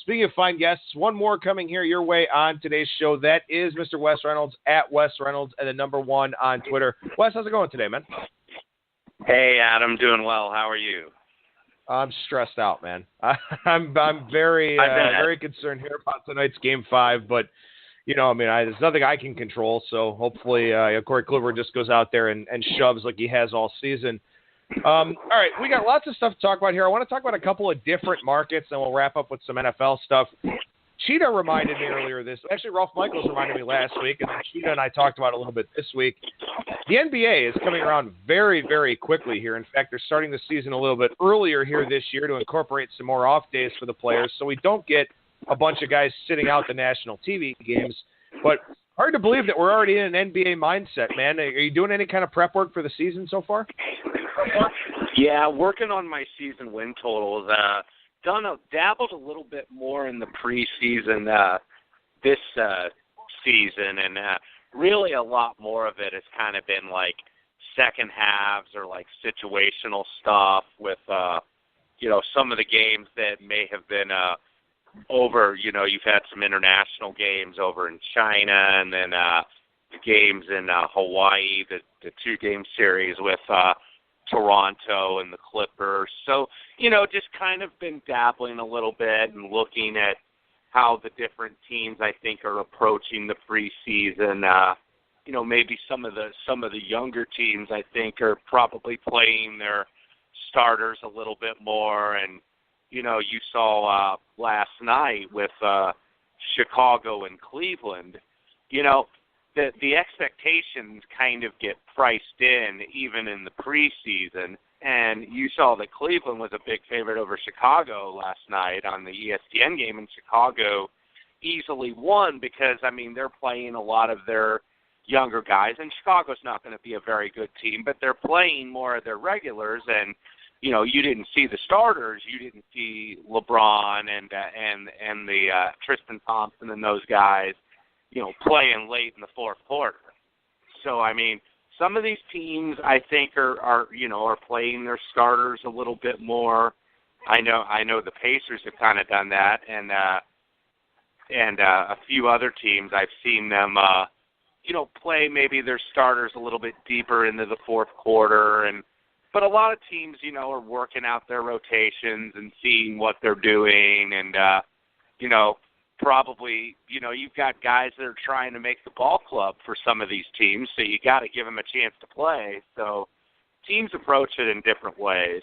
Speaking of fine guests, one more coming here your way on today's show. That is Mr. Wes Reynolds at Wes Reynolds and the number 1 on Twitter. Wes, how's it going today, man? Hey, Adam, doing well. How are you? I'm stressed out, man. I'm very very concerned here about tonight's Game 5, but there's nothing I can control. So hopefully, Corey Kluber just goes out there and shoves like he has all season. All right, we got lots of stuff to talk about here. I want to talk about a couple of different markets, and we'll wrap up with some NFL stuff. Cheetah reminded me earlier actually, Ralph Michaels reminded me last week, and then Cheetah and I talked about it a little bit this week. The NBA is coming around very, very quickly here. In fact, they're starting the season a little bit earlier here this year to incorporate some more off days for the players, so we don't get a bunch of guys sitting out the national TV games. But hard to believe that we're already in an NBA mindset, man. Are you doing any kind of prep work for the season so far? Yeah, working on my season win totals. Dabbled a little bit more in the preseason this season, and really a lot more of it has kind of been like second halves or like situational stuff with some of the games that may have been over. You've had some international games over in China, and then the games in Hawaii, the 2-game series with Toronto and the Clippers. So, just kind of been dabbling a little bit and looking at how the different teams I think are approaching the preseason. Maybe some of the younger teams I think are probably playing their starters a little bit more. And you saw last night with Chicago and Cleveland. The expectations kind of get priced in even in the preseason, and you saw that Cleveland was a big favorite over Chicago last night on the ESPN game, and Chicago easily won because, they're playing a lot of their younger guys, and Chicago's not going to be a very good team, but they're playing more of their regulars, and, you didn't see the starters. You didn't see LeBron and the Tristan Thompson and those guys playing late in the fourth quarter. So, some of these teams I think are playing their starters a little bit more. I know the Pacers have kind of done that, and a few other teams I've seen them play maybe their starters a little bit deeper into the fourth quarter, but a lot of teams are working out their rotations and seeing what they're doing, and probably, you've got guys that are trying to make the ball club for some of these teams, so you got to give them a chance to play. So teams approach it in different ways.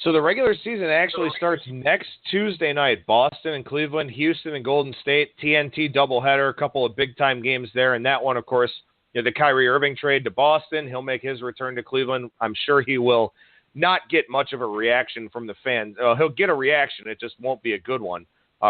So the regular season actually starts next Tuesday night. Boston and Cleveland, Houston and Golden State, TNT doubleheader, a couple of big-time games there. And that one, of course, the Kyrie Irving trade to Boston. He'll make his return to Cleveland. I'm sure he will not get much of a reaction from the fans. He'll get a reaction. It just won't be a good one.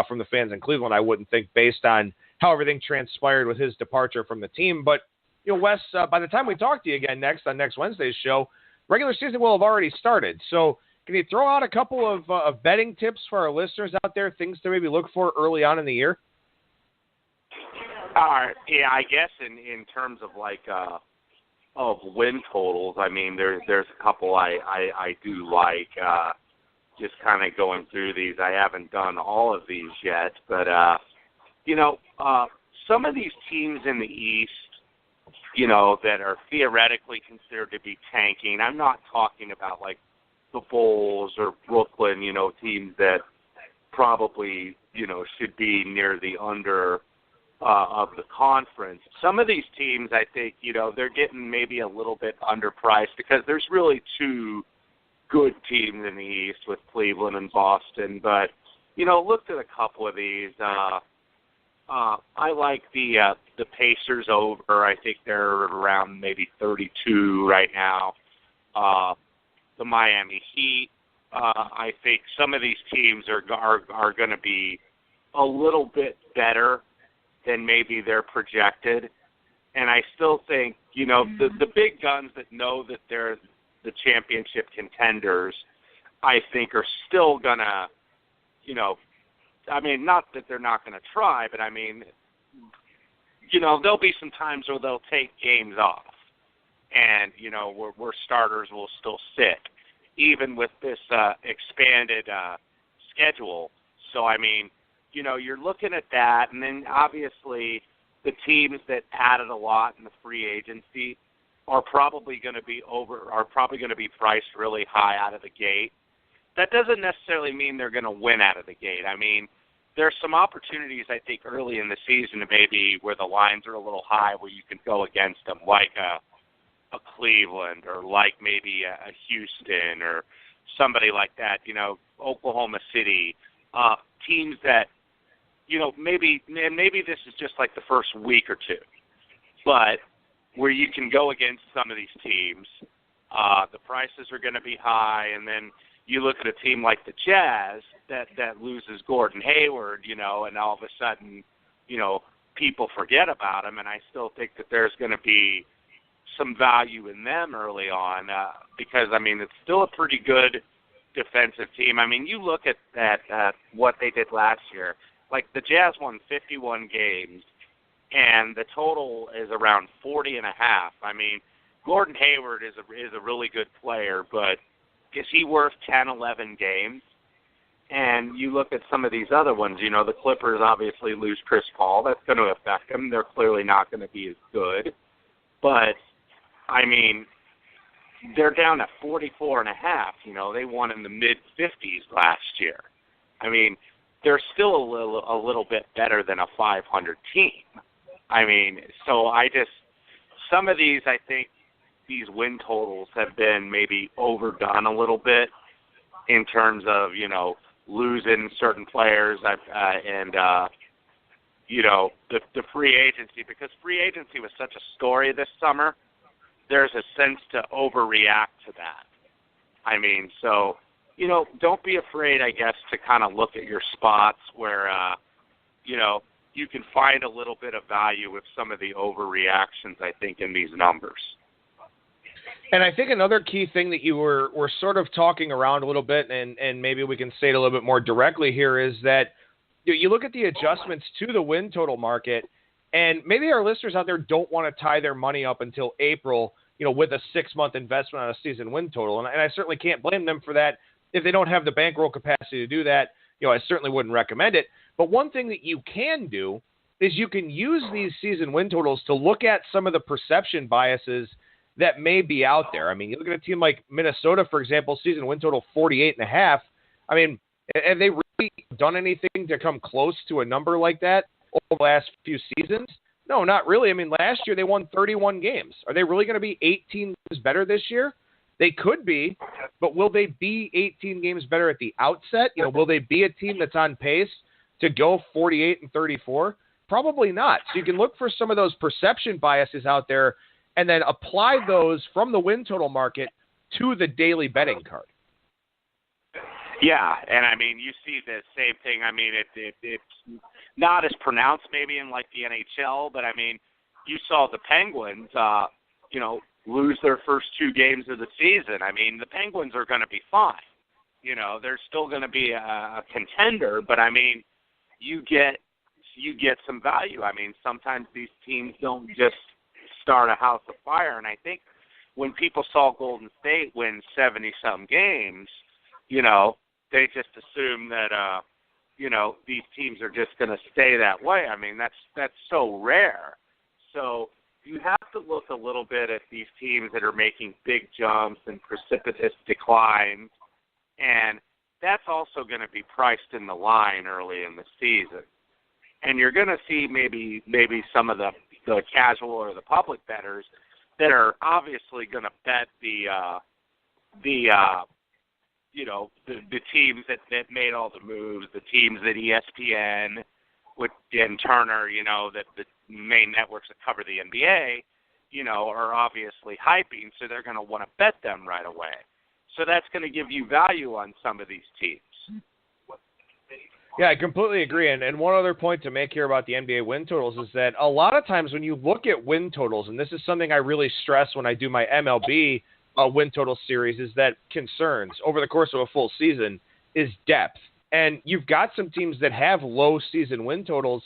From the fans in Cleveland, I wouldn't think, based on how everything transpired with his departure from the team. But, Wes, by the time we talk to you again on next Wednesday's show, regular season will have already started. So can you throw out a couple of betting tips for our listeners out there, things to maybe look for early on in the year? Yeah, I guess in terms of of win totals, there's a couple I do like. Just kind of going through these. I haven't done all of these yet, but, some of these teams in the East, that are theoretically considered to be tanking, I'm not talking about like the Bulls or Brooklyn, teams that probably, should be near the under of the conference. Some of these teams, I think, they're getting maybe a little bit underpriced because there's really two good teams in the East with Cleveland and Boston, but looked at a couple of these. I like the Pacers over. I think they're around maybe 32 right now. The Miami Heat. I think some of these teams are going to be a little bit better than maybe they're projected, and I still think the big guns that know that they're the championship contenders, I think, are still going to, not that they're not going to try, but there'll be some times where they'll take games off and, where starters will still sit, even with this expanded schedule. So, I mean, you know, you're looking at that, and then obviously the teams that added a lot in the free agency are probably going to be priced really high out of the gate. That doesn't necessarily mean they're going to win out of the gate. I mean, there's some opportunities, I think, early in the season maybe where the lines are a little high where you can go against them, like a Cleveland or like maybe a Houston or somebody like that, you know, Oklahoma City, teams that, you know, maybe this is just like the first week or two, but where you can go against some of these teams, the prices are going to be high, and then you look at a team like the Jazz that loses Gordon Hayward, you know, and all of a sudden, you know, people forget about him, and I still think that there's going to be some value in them early on because, I mean, it's still a pretty good defensive team. I mean, you look at what they did last year. Like, the Jazz won 51 games, and the total is around 40.5. I mean, Gordon Hayward is a really good player, but is he worth 10, 11 games? And you look at some of these other ones, you know, the Clippers obviously lose Chris Paul. That's going to affect them. They're clearly not going to be as good. But, I mean, they're down at 44.5. You know, they won in the mid-50s last year. I mean, they're still a little bit better than a 500 team. I mean, so some of these, I think, these win totals have been maybe overdone a little bit in terms of, you know, losing certain players and you know, the free agency, because free agency was such a story this summer. There's a sense to overreact to that. I mean, so, you know, don't be afraid, I guess, to kind of look at your spots where, you know, you can find a little bit of value with some of the overreactions, I think, in these numbers. And I think another key thing that you were sort of talking around a little bit, and maybe we can say it a little bit more directly here, is that you look at the adjustments to the win total market, and maybe our listeners out there don't want to tie their money up until April, you know, with a 6-month investment on a season win total. And I certainly can't blame them for that. If they don't have the bankroll capacity to do that, you know, I certainly wouldn't recommend it. But one thing that you can do is you can use these season win totals to look at some of the perception biases that may be out there. I mean, you look at a team like Minnesota, for example, season win total 48.5. I mean, have they really done anything to come close to a number like that over the last few seasons? No, not really. I mean, last year they won 31 games. Are they really going to be 18 games better this year? They could be, but will they be 18 games better at the outset? You know, will they be a team that's on pace to go 48-34? Probably not. So you can look for some of those perception biases out there and then apply those from the win total market to the daily betting card. Yeah, and I mean, you see the same thing. I mean, it's not as pronounced maybe in like the NHL, but I mean, you saw the Penguins, you know, lose their first 2 games of the season. I mean, the Penguins are going to be fine. You know, they're still going to be a contender, but I mean, you get some value. I mean, sometimes these teams don't just start a house of fire, and I think when people saw Golden State win 70-some games, you know, they just assume that, you know, these teams are just going to stay that way. I mean, that's so rare. So you have to look a little bit at these teams that are making big jumps and precipitous declines, and that's also going to be priced in the line early in the season. And you're going to see maybe some of the casual or the public bettors that are obviously going to bet you know, the teams that made all the moves, the teams that ESPN and Turner, you know, that the main networks that cover the NBA, you know, are obviously hyping, so they're going to want to bet them right away. So that's going to give you value on some of these teams. Yeah, I completely agree. And one other point to make here about the NBA win totals is that a lot of times when you look at win totals, and this is something I really stress when I do my MLB win total series, is that concerns over the course of a full season is depth. And you've got some teams that have low season win totals,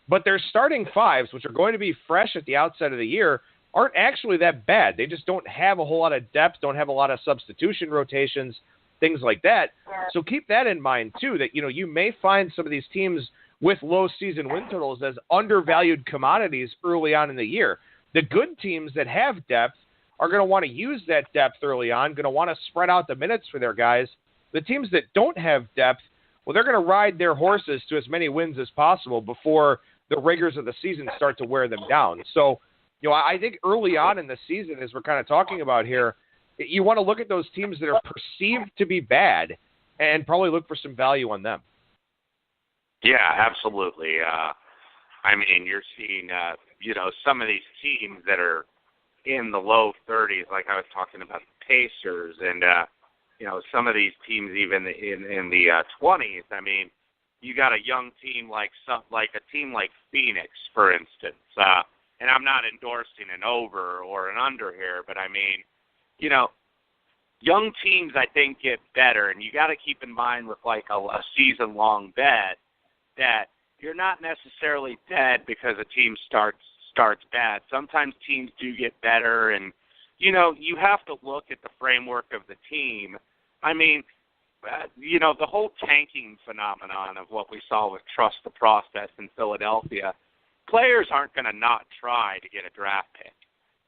but their starting fives, which are going to be fresh at the outset of the year, aren't actually that bad. They just don't have a whole lot of depth, don't have a lot of substitution rotations. things like that. So keep that in mind too, that, you may find some of these teams with low season win totals as undervalued commodities early on in the year. The good teams that have depth are going to want to use that depth early on, going to want to spread out the minutes for their guys. The teams that don't have depth, well, they're going to ride their horses to as many wins as possible before the rigors of the season start to wear them down. So, I think early on in the season, as we're kind of talking about here, you want to look at those teams that are perceived to be bad and probably look for some value on them. Yeah, absolutely. You're seeing, some of these teams that are in the low 30s, like I was talking about the Pacers, and some of these teams even in the 20s. You got a young team like a team like Phoenix, for instance. And I'm not endorsing an over or an under here, but young teams I think get better, and you got to keep in mind with like a season-long bet that you're not necessarily dead because a team starts bad. Sometimes teams do get better, and you have to look at the framework of the team. The whole tanking phenomenon of what we saw with Trust the Process in Philadelphia, players aren't going to not try to get a draft pick.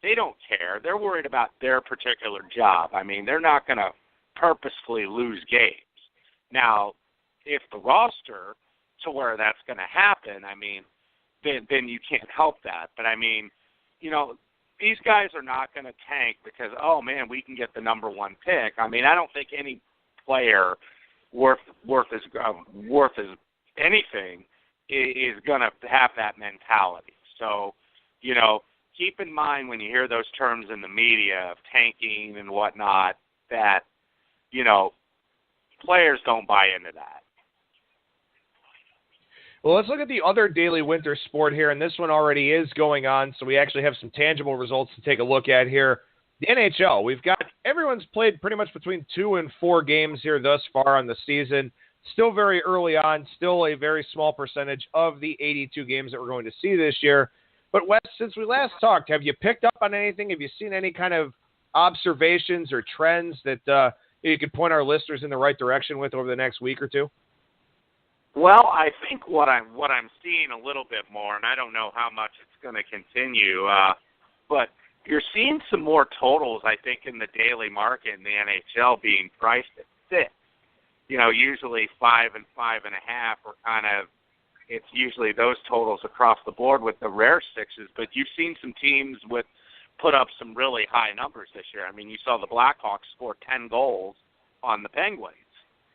They don't care. They're worried about their particular job. They're not going to purposefully lose games. Now, if the roster to where that's going to happen, then you can't help that. But these guys are not going to tank because, oh man, we can get the number one pick. I don't think any player worth anything is going to have that mentality. So, keep in mind when you hear those terms in the media of tanking and whatnot that, players don't buy into that. Well, let's look at the other daily winter sport here, and this one already is going on, so we actually have some tangible results to take a look at here. The NHL, everyone's played pretty much between 2 and 4 games here thus far on the season. Still very early on, still a very small percentage of the 82 games that we're going to see this year. But Wes, since we last talked, have you picked up on anything? Have you seen any kind of observations or trends that you could point our listeners in the right direction with over the next week or two? Well, I think what I'm seeing a little bit more, and I don't know how much it's going to continue, but you're seeing some more totals, I think, in the daily market in the NHL being priced at 6. Usually 5 and 5.5 are kind of, it's usually those totals across the board with the rare 6s, but you've seen some teams put up some really high numbers this year. You saw the Blackhawks score 10 goals on the Penguins,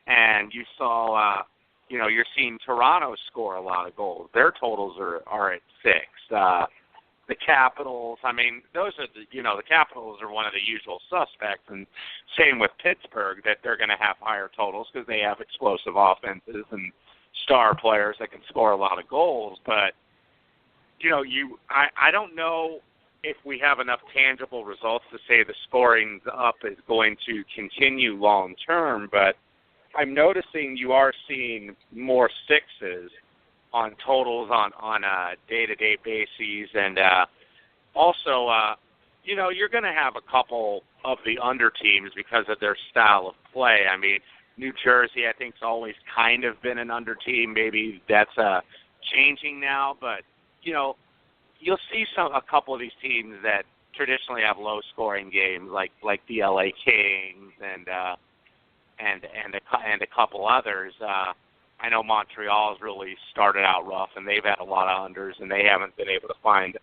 and you saw, you're seeing Toronto score a lot of goals. Their totals are at 6. The Capitals, those are the Capitals are one of the usual suspects, and same with Pittsburgh, that they're going to have higher totals because they have explosive offenses and star players that can score a lot of goals. But, I don't know if we have enough tangible results to say the scoring up is going to continue long term, but I'm noticing you are seeing more 6s on totals on a day-to-day basis, and also, you're going to have a couple of the under teams because of their style of play. New Jersey, I think, has always kind of been an under team. Maybe that's changing now, but you'll see a couple of these teams that traditionally have low-scoring games, like the LA Kings and a couple others. I know Montreal's really started out rough, and they've had a lot of unders, and they haven't been able to find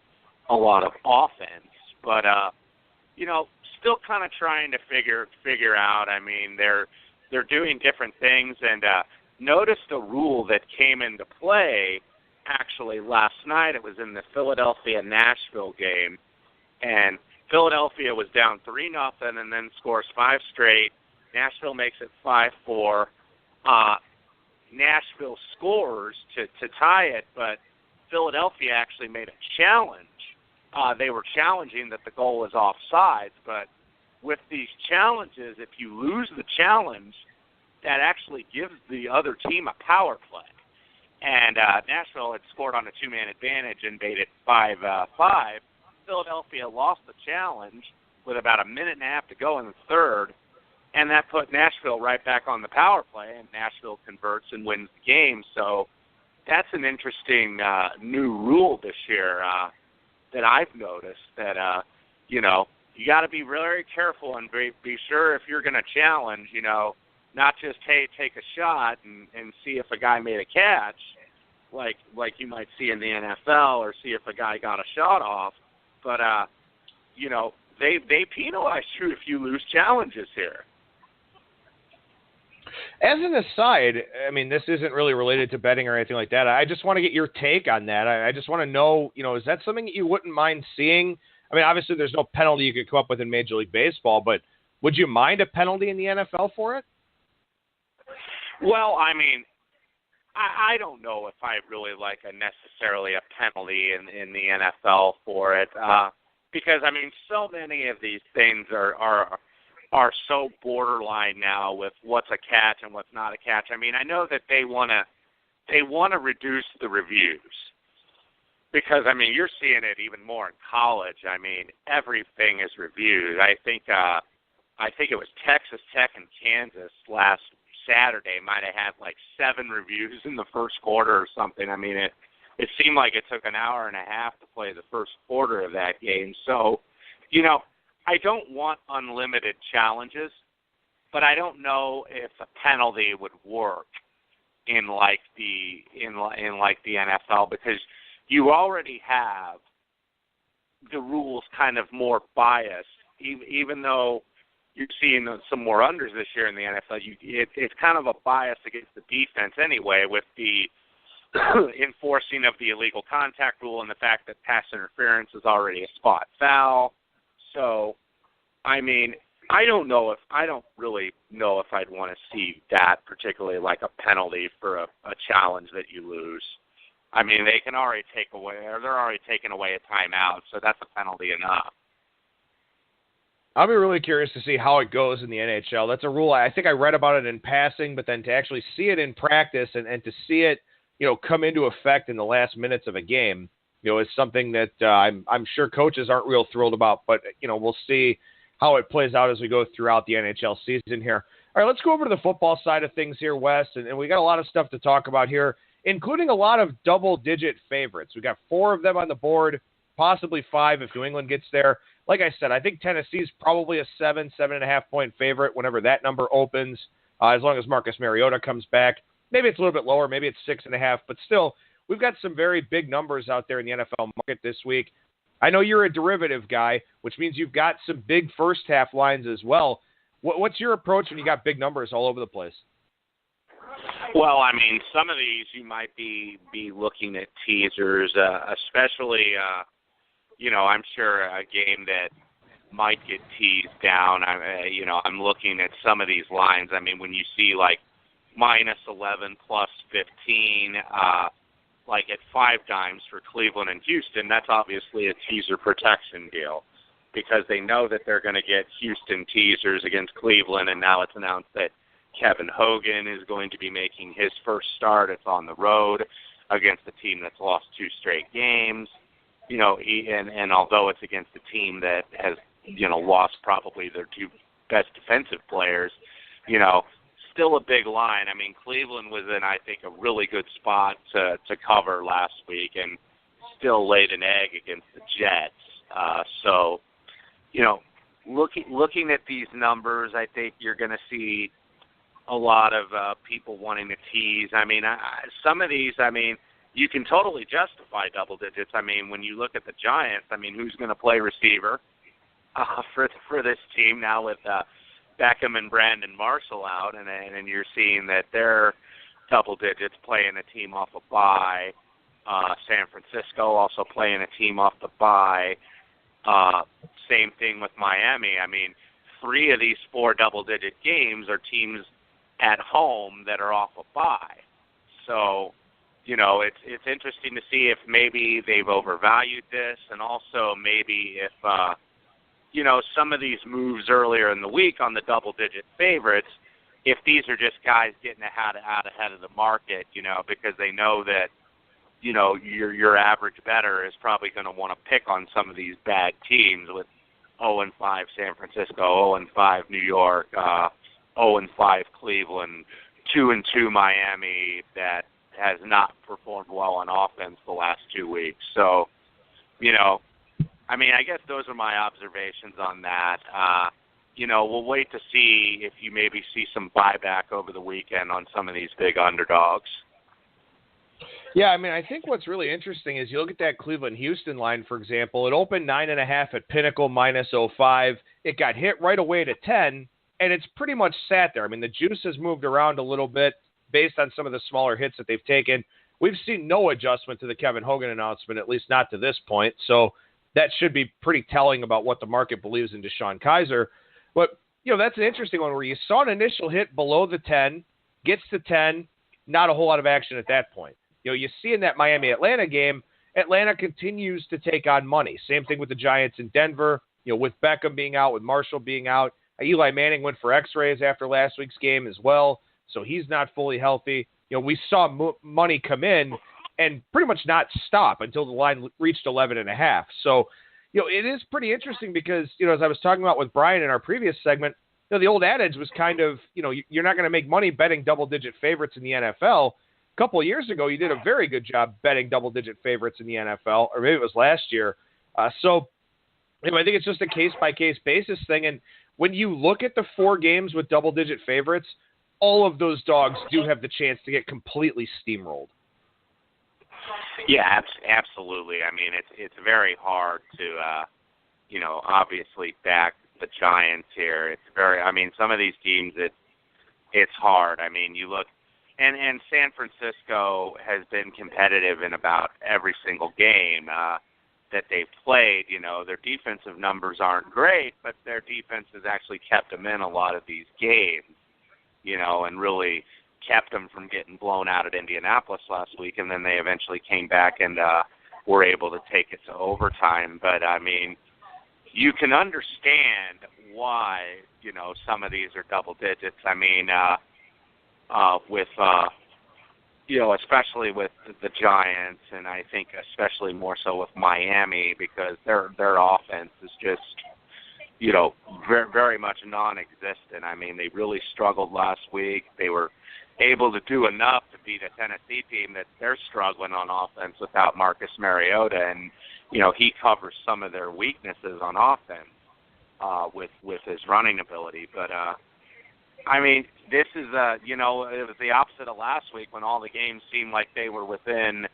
a lot of offense. But still kind of trying to figure out. They're doing different things, and noticed a rule that came into play actually last night. It was in the Philadelphia-Nashville game, and Philadelphia was down 3-0 and then scores 5 straight. Nashville makes it 5-4. Nashville scores to tie it, but Philadelphia actually made a challenge. They were challenging that the goal was offsides, but with these challenges, if you lose the challenge, that actually gives the other team a power play. And Nashville had scored on a 2-man advantage and made it 5-5. Philadelphia lost the challenge with about a minute and a half to go in the third, and that put Nashville right back on the power play, and Nashville converts and wins the game. So that's an interesting new rule this year that I've noticed that, you got to be very careful and be sure if you're going to challenge, not just, hey, take a shot and see if a guy made a catch, like you might see in the NFL, or see if a guy got a shot off, but, they penalize you if you lose challenges here. As an aside, I mean, this isn't really related to betting or anything like that. I just want to get your take on that. I just want to know, is that something that you wouldn't mind seeing? I mean, obviously there's no penalty you could come up with in Major League Baseball, but would you mind a penalty in the NFL for it? Well, I mean, I don't know if I really like necessarily a penalty in the NFL for it, because, I mean, so many of these things are so borderline now with what's a catch and what's not a catch. I mean, I know that they want to reduce the reviews because, I mean, you're seeing it even more in college. I mean, everything is reviewed. I think it was Texas Tech and Kansas last Saturday might have had like 7 reviews in the first quarter or something. I mean, it seemed like it took an hour and a half to play the first quarter of that game. So, I don't want unlimited challenges, but I don't know if a penalty would work in the NFL, because you already have the rules kind of more biased, even though you're seeing some more unders this year in the NFL. It's kind of a bias against the defense anyway, with the enforcing of the illegal contact rule and the fact that pass interference is already a spot foul. So, I mean, I don't really know if I'd want to see that, particularly like a penalty for a challenge that you lose. I mean, they're already taking away a timeout, so that's a penalty enough. I'll be really curious to see how it goes in the NHL. That's a rule. I think I read about it in passing, but then to actually see it in practice and to see it, come into effect in the last minutes of a game, is something that I'm sure coaches aren't real thrilled about. But, we'll see how it plays out as we go throughout the NHL season here. All right, let's go over to the football side of things here, Wes. And we got a lot of stuff to talk about here, including a lot of double-digit favorites. We got 4 of them on the board, possibly 5 if New England gets there. Like I said, I think Tennessee's probably a 7.5 point favorite whenever that number opens, as long as Marcus Mariota comes back. Maybe it's a little bit lower. Maybe it's 6.5. But still, we've got some very big numbers out there in the NFL market this week. I know you're a derivative guy, which means you've got some big first-half lines as well. What's your approach when you got big numbers all over the place? Well, I mean, some of these you might be looking at teasers, especially, I'm sure a game that might get teased down. I'm looking at some of these lines. I mean, when you see like -11 +15, like at 5 dimes for Cleveland and Houston, that's obviously a teaser protection deal, because they know that they're going to get Houston teasers against Cleveland, and now it's announced that Kevin Hogan is going to be making his first start. It's on the road against a team that's lost 2 straight games. And although it's against a team that has, lost probably their 2 best defensive players, still a big line. I mean, Cleveland was in, I think, a really good spot to cover last week, and still laid an egg against the Jets. So, looking at these numbers, I think you're going to see a lot of people wanting to tease. I mean, some of these, you can totally justify double digits. I mean, when you look at the Giants, who's going to play receiver for this team now with Beckham and Brandon Marshall out, and you're seeing that they're double digits playing a team off a bye. San Francisco also playing a team off the bye. Same thing with Miami. 3 of these 4 double-digit games are teams at home that are off a bye. So, it's interesting to see if maybe they've overvalued this, and also maybe if, some of these moves earlier in the week on the double-digit favorites, if these are just guys getting out ahead of the market, because they know that, your average bettor is probably going to want to pick on some of these bad teams with 0-5 San Francisco, 0-5 New York, 0-5 Cleveland, 2-2 Miami that has not performed well on offense the last 2 weeks. So, I guess those are my observations on that. We'll wait to see if you maybe see some buyback over the weekend on some of these big underdogs. Yeah, I think what's really interesting is you look at that Cleveland-Houston line, for example. It opened 9.5 at Pinnacle, -05. It got hit right away to 10, and it's pretty much sat there. The juice has moved around a little bit based on some of the smaller hits that they've taken. We've seen no adjustment to the Kevin Hogan announcement, at least not to this point. So that should be pretty telling about what the market believes in Deshaun Kaiser. But, that's an interesting one where you saw an initial hit below the 10, gets to 10, not a whole lot of action at that point. You see in that Miami-Atlanta game, Atlanta continues to take on money. Same thing with the Giants in Denver, with Beckham being out, with Marshall being out. Eli Manning went for x-rays after last week's game as well, so he's not fully healthy. We saw money come in and pretty much not stop until the line reached 11.5. So, it is pretty interesting because, as I was talking about with Brian in our previous segment, the old adage was kind of, you're not going to make money betting double-digit favorites in the NFL. A couple of years ago, you did a very good job betting double-digit favorites in the NFL, or maybe it was last year. So I think it's just a case-by-case basis thing. And when you look at the 4 games with double-digit favorites, all of those dogs do have the chance to get completely steamrolled. Yeah, absolutely. It's very hard to, obviously back the Giants here. It's very, some of these teams, it's hard. You look, and San Francisco has been competitive in about every single game that they've played. Their defensive numbers aren't great, but their defense has actually kept them in a lot of these games, and really kept them from getting blown out at Indianapolis last week, and then they eventually came back and were able to take it to overtime. But, you can understand why, some of these are double digits. With, especially with the Giants, and I think especially more so with Miami, because their offense is just, very, very much non-existent. They really struggled last week. They were able to do enough to beat a Tennessee team that they're struggling on offense without Marcus Mariota, and he covers some of their weaknesses on offense with his running ability. But this is it was the opposite of last week when all the games seemed like they were within.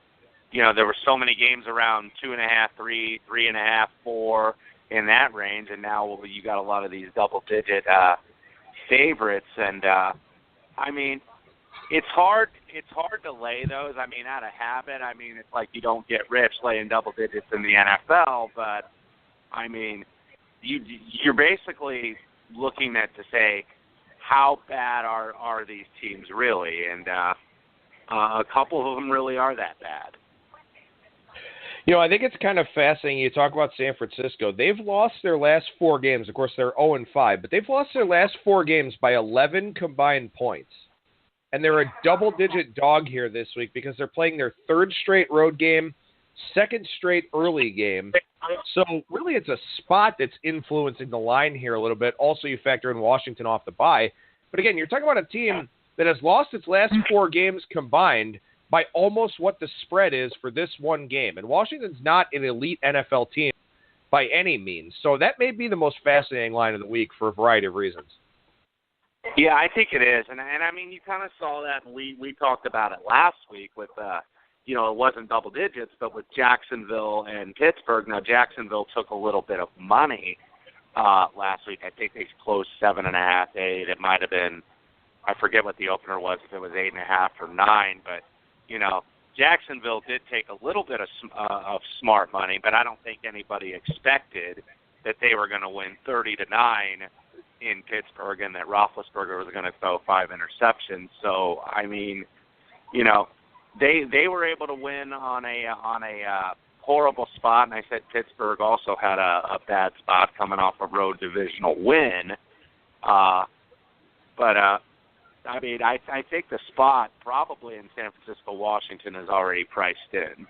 There were so many games around 2.5, 3, 3.5, 4 in that range, and now you got a lot of these double-digit favorites, and it's hard to lay those. Out of habit. It's like you don't get rich laying double digits in the NFL, but you're basically looking at to say how bad are these teams really, and a couple of them really are that bad. I think it's kind of fascinating. You talk about San Francisco. They've lost their last 4 games. Of course, they're 0-5, but they've lost their last 4 games by 11 combined points. And they're a double-digit dog here this week because they're playing their 3rd straight road game, 2nd straight early game. So really it's a spot that's influencing the line here a little bit. Also, you factor in Washington off the bye. But again, you're talking about a team that has lost its last 4 games combined by almost what the spread is for this one game. And Washington's not an elite NFL team by any means. So that may be the most fascinating line of the week for a variety of reasons. Yeah, I think it is. And you kind of saw that, and we talked about it last week with, it wasn't double digits, but with Jacksonville and Pittsburgh. Now, Jacksonville took a little bit of money last week. I think they closed 7.5, 8. It might have been, I forget what the opener was, if it was 8.5 or 9. But, Jacksonville did take a little bit of smart money, but I don't think anybody expected that they were going to win 30-9 in Pittsburgh and that Roethlisberger was going to throw 5 interceptions. So, they were able to win on a horrible spot, and I said Pittsburgh also had a bad spot coming off a road divisional win. But I think the spot probably in San Francisco, Washington is already priced in.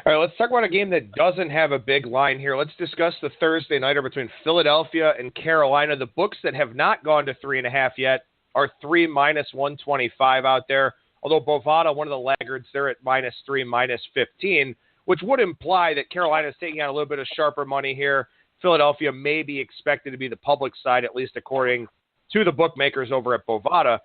All right, let's talk about a game that doesn't have a big line here. Let's discuss the Thursday nighter between Philadelphia and Carolina. The books that have not gone to 3.5 yet are 3 minus 125 out there. Although Bovada, one of the laggards, they're at -3, -15, which would imply that Carolina is taking out a little bit of sharper money here. Philadelphia may be expected to be the public side, at least according to the bookmakers over at Bovada.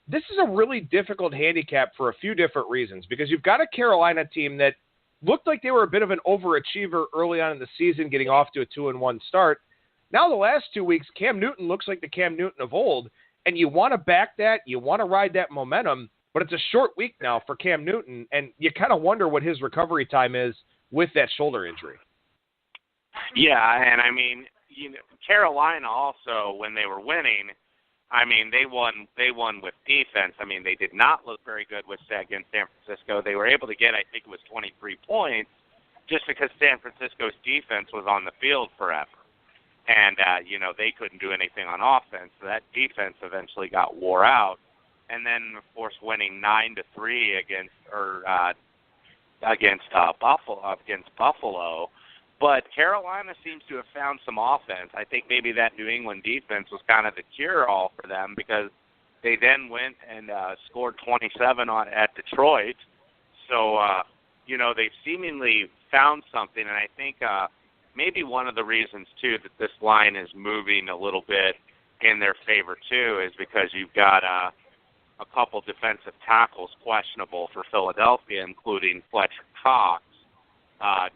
This is a really difficult handicap for a few different reasons, because you've got a Carolina team that looked like they were a bit of an overachiever early on in the season, getting off to a 2-1 start. Now the last 2 weeks, Cam Newton looks like the Cam Newton of old, and you want to back that, you want to ride that momentum, but it's a short week now for Cam Newton, and you kind of wonder what his recovery time is with that shoulder injury. Yeah, and I mean, Carolina also, when they were winning, I mean, they won with defense. I mean, they did not look very good against San Francisco. They were able to get, I think it was 23 points, just because San Francisco's defense was on the field forever. And, they couldn't do anything on offense. So that defense eventually got wore out. And then, of course, winning 9-3 against Buffalo. But Carolina seems to have found some offense. I think maybe that New England defense was kind of the cure-all for them, because they then went and scored 27 at Detroit. So, they've seemingly found something, and I think maybe one of the reasons, too, that this line is moving a little bit in their favor, too, is because you've got a couple defensive tackles questionable for Philadelphia, including Fletcher Cox.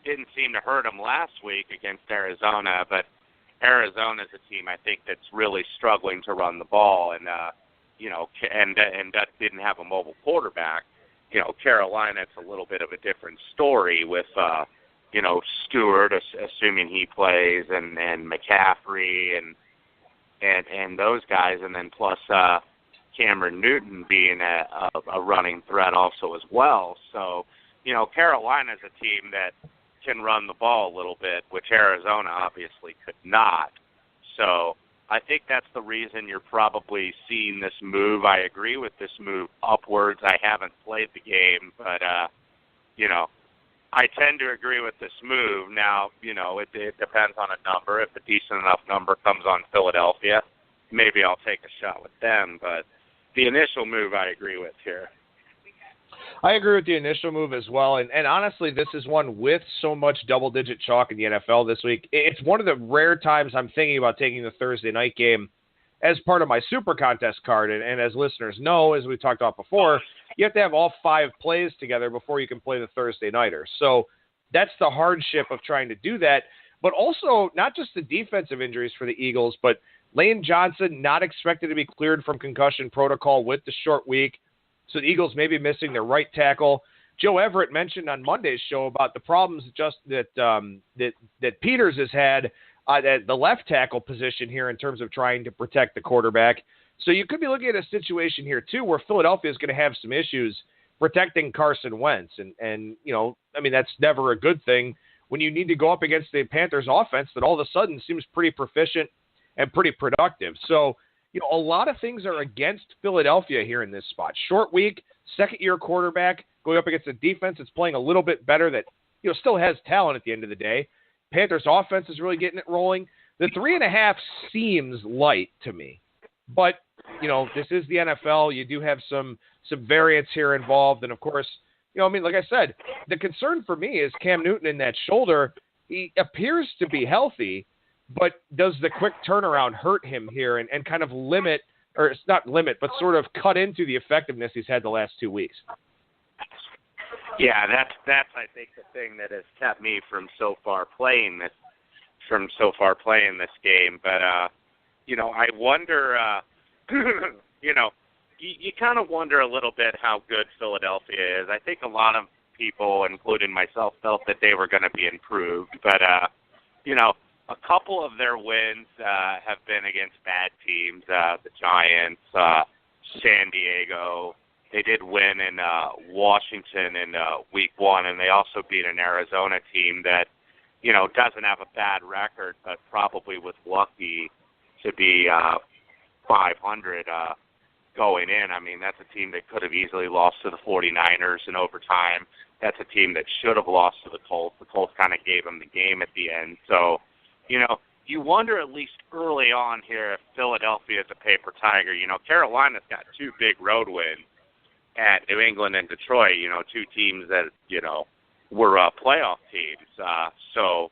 Didn't seem to hurt them last week against Arizona, but Arizona's a team, I think, that's really struggling to run the ball, and that didn't have a mobile quarterback. Carolina, it's a little bit of a different story with Stewart, assuming he plays, and McCaffrey and those guys, and then plus Cameron Newton being a running threat also as well. So, Carolina's a team that can run the ball a little bit, which Arizona obviously could not. So I think that's the reason you're probably seeing this move. I agree with this move upwards. I haven't played the game, but, I tend to agree with this move. Now, it depends on a number. If a decent enough number comes on Philadelphia, maybe I'll take a shot with them. But the initial move I agree with here. I agree with the initial move as well, and honestly, this is one with so much double-digit chalk in the NFL this week. It's one of the rare times I'm thinking about taking the Thursday night game as part of my Super Contest card, and as listeners know, as we talked about before, you have to have all 5 plays together before you can play the Thursday nighter. So that's the hardship of trying to do that, but also not just the defensive injuries for the Eagles, but Lane Johnson not expected to be cleared from concussion protocol with the short week. So the Eagles may be missing their right tackle. Joe Everett mentioned on Monday's show about the problems that Peters has had at the left tackle position here in terms of trying to protect the quarterback. So you could be looking at a situation here, too, where Philadelphia is going to have some issues protecting Carson Wentz. And that's never a good thing when you need to go up against the Panthers offense that all of a sudden seems pretty proficient and pretty productive. So, a lot of things are against Philadelphia here in this spot. Short week, second-year quarterback going up against a defense that's playing a little bit better that, still has talent at the end of the day. Panthers offense is really getting it rolling. The 3.5 seems light to me. But, this is the NFL. You do have some variance here involved. And, of course, like I said, the concern for me is Cam Newton in that shoulder. He appears to be healthy, but does the quick turnaround hurt him here and kind of limit, or it's not limit, but sort of cut into the effectiveness he's had the last 2 weeks? Yeah, that's I think the thing that has kept me from so far playing this game. But I wonder, you kind of wonder a little bit how good Philadelphia is. I think a lot of people, including myself, felt that they were going to be improved, but a couple of their wins have been against bad teams, the Giants, San Diego. They did win in Washington in week 1, and they also beat an Arizona team that, doesn't have a bad record, but probably was lucky to be 500 going in. I mean, that's a team that could have easily lost to the 49ers in overtime. That's a team that should have lost to the Colts. The Colts kind of gave them the game at the end. So, you wonder at least early on here if Philadelphia is a paper tiger. Carolina's got two big road wins at New England and Detroit, two teams that, were playoff teams. So,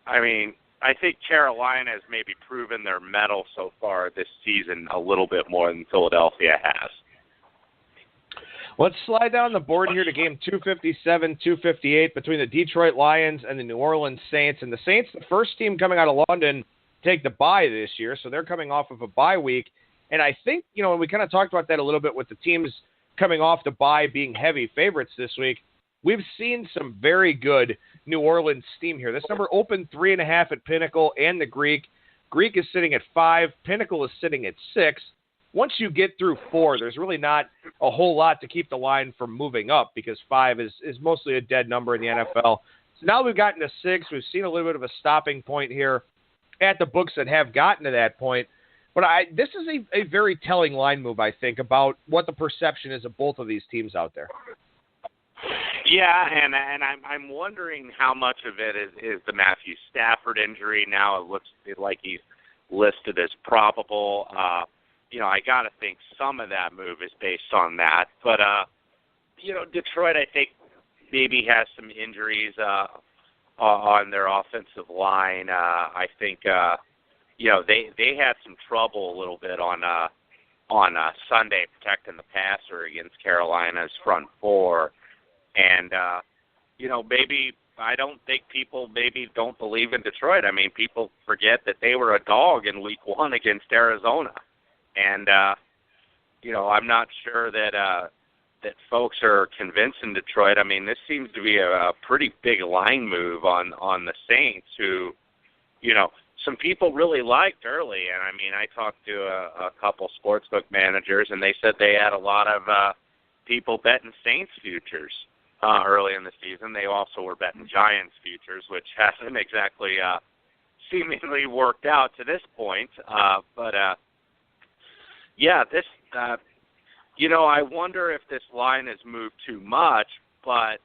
I mean, I think Carolina has maybe proven their mettle so far this season a little bit more than Philadelphia has. Let's slide down the board here to game 257, 258 between the Detroit Lions and the New Orleans Saints. And the Saints, the first team coming out of London, take the bye this year, so they're coming off of a bye week. And I think, and we kind of talked about that a little bit with the teams coming off the bye being heavy favorites this week. We've seen some very good New Orleans steam here. This number opened 3.5 at Pinnacle and the Greek. Greek is sitting at 5. Pinnacle is sitting at 6. Once you get through 4, there's really not a whole lot to keep the line from moving up because 5 is mostly a dead number in the NFL. So now we've gotten to 6. We've seen a little bit of a stopping point here at the books that have gotten to that point. But this is a very telling line move, I think, about what the perception is of both of these teams out there. Yeah, and I'm wondering how much of it is the Matthew Stafford injury. Now it looks like he's listed as probable. I got to think some of that move is based on that. But, Detroit, I think, maybe has some injuries on their offensive line. I think, they had some trouble a little bit on Sunday protecting the passer against Carolina's front four. And, maybe I don't think people maybe don't believe in Detroit. I mean, people forget that they were a dog in week 1 against Arizona. And, I'm not sure that folks are convinced in Detroit. I mean, this seems to be a pretty big line move on the Saints who, some people really liked early. And, I mean, I talked to a couple sportsbook managers, and they said they had a lot of people betting Saints futures early in the season. They also were betting Giants futures, which hasn't exactly seemingly worked out to this point. This, I wonder if this line has moved too much, but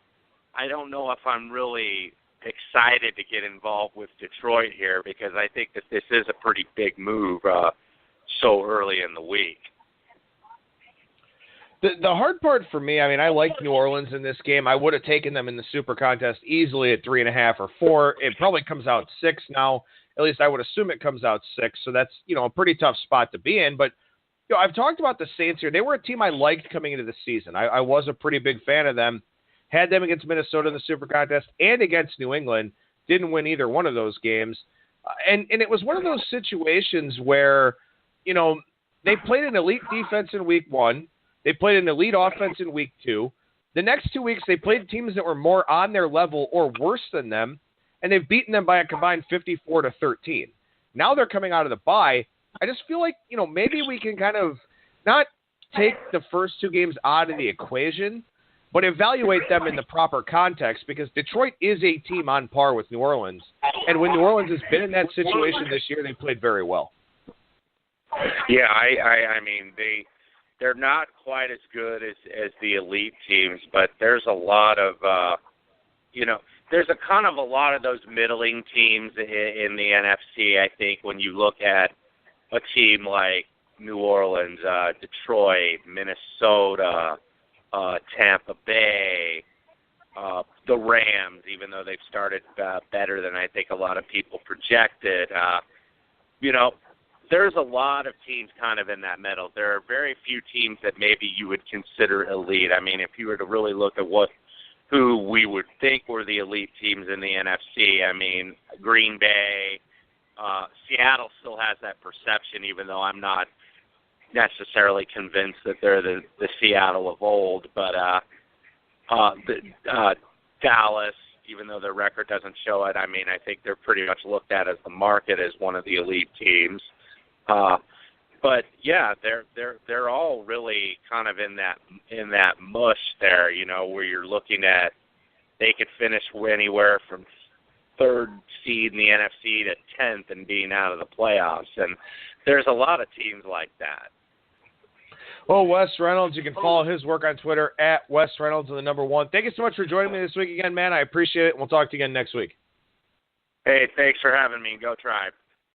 I don't know if I'm really excited to get involved with Detroit here because I think that this is a pretty big move so early in the week. The hard part for me, I mean, I like New Orleans in this game. I would have taken them in the Super Contest easily at 3.5 or 4. It probably comes out 6 now. At least I would assume it comes out 6. So that's, a pretty tough spot to be in. But, I've talked about the Saints here. They were a team I liked coming into the season. I was a pretty big fan of them. Had them against Minnesota in the Super Contest and against New England. Didn't win either one of those games. And it was one of those situations where, they played an elite defense in week 1. They played an elite offense in week 2. The next 2 weeks, they played teams that were more on their level or worse than them, and they've beaten them by a combined 54-13. Now they're coming out of the bye. I just feel like, maybe we can kind of not take the first 2 games out of the equation, but evaluate them in the proper context because Detroit is a team on par with New Orleans. And when New Orleans has been in that situation this year, they played very well. Yeah, I mean, they're not quite as good as the elite teams, but there's a lot of, there's a kind of a lot of those middling teams in the NFC, I think, when you look at a team like New Orleans, Detroit, Minnesota, Tampa Bay, the Rams, even though they've started better than I think a lot of people projected. There's a lot of teams kind of in that middle. There are very few teams that maybe you would consider elite. I mean, if you were to really look at who we would think were the elite teams in the NFC, I mean, Green Bay, Seattle still has that perception, even though I'm not necessarily convinced that they're the Seattle of old. But Dallas, even though their record doesn't show it, I mean, I think they're pretty much looked at as the market as one of the elite teams. But yeah, they're all really kind of in that mush there, where you're looking at they could finish anywhere from 3rd seed in the NFC to 10th and being out of the playoffs, and there's a lot of teams like that. Oh, Wes Reynolds. You can follow his work on Twitter at Wes Reynolds and the number 1. Thank you so much for joining me this week again, man. I appreciate it. We'll talk to you again next week. Hey, thanks for having me. Go Tribe.